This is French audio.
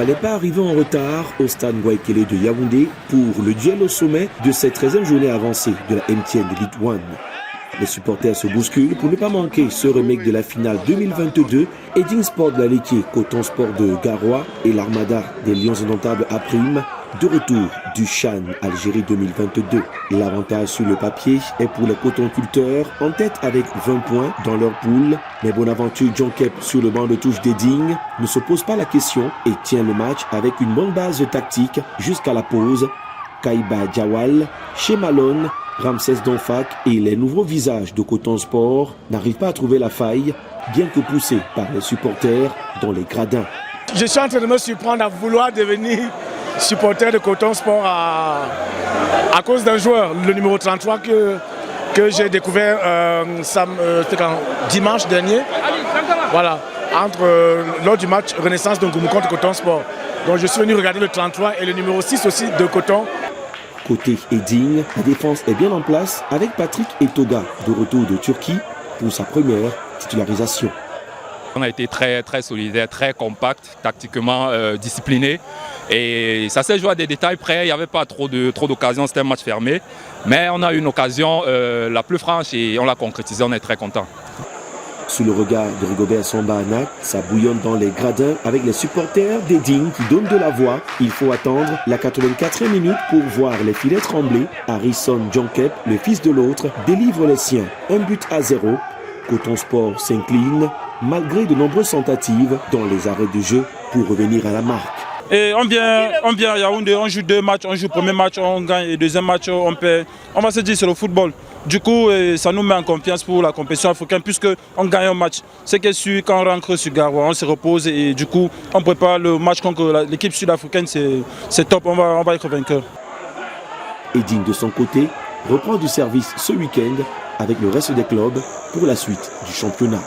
fallait pas arriver en retard au stade Guaykele de Yaoundé pour le duel au sommet de cette 13e journée avancée de la MTN Elite One. Les supporters se bousculent pour ne pas manquer ce remake de la finale 2022. Eding Sport de la Léquier, Coton Sport de Garoua et l'Armada des Lions Indomptables à Prime, de retour du Chan Algérie 2022. L'avantage sur le papier est pour les cotonculteurs en tête avec 20 points dans leur poule. Mais Bonaventure Djonkep sur le banc de touche d'Eding ne se pose pas la question et tient le match avec une bonne base tactique jusqu'à la pause. Kaiba Diawal, Shemalon, Ramsès Donfak et les nouveaux visages de Coton Sport n'arrivent pas à trouver la faille, bien que poussés par les supporters dans les gradins. Je suis en train de me surprendre à vouloir devenir supporter de Coton Sport à cause d'un joueur, le numéro 33 que j'ai découvert dimanche dernier, voilà, lors du match Renaissance de Ngoumou contre Coton Sport. Donc je suis venu regarder le 33 et le numéro 6 aussi de Coton. Côté Eding, la défense est bien en place avec Patrick Etoga de retour de Turquie pour sa première titularisation. On a été très solidaire, très compact, tactiquement discipliné. Et ça s'est joué à des détails près, il n'y avait pas trop d'occasions, c'était un match fermé. Mais on a eu une occasion la plus franche et on l'a concrétisée, on est très content. Sous le regard de Rigobert Samba-Anak, ça bouillonne dans les gradins avec les supporters d'Eding qui donnent de la voix. Il faut attendre la 84e minute pour voir les filets trembler. Harrison Djonkep, le fils de l'autre, délivre les siens. 1-0. Coton Sport s'incline malgré de nombreuses tentatives dans les arrêts de jeu pour revenir à la marque. Et on vient à Yaoundé, on joue 2 matchs, on joue le premier match, on gagne et le deuxième match, on perd. On va se dire c'est le football. Du coup, ça nous met en confiance pour la compétition africaine puisqu'on gagne un match. C'est que quand on rentre sur Garoua, on se repose et du coup, on prépare le match contre l'équipe sud-africaine, c'est top, on va être vainqueur. Eding de son côté reprend du service ce week-end avec le reste des clubs pour la suite du championnat.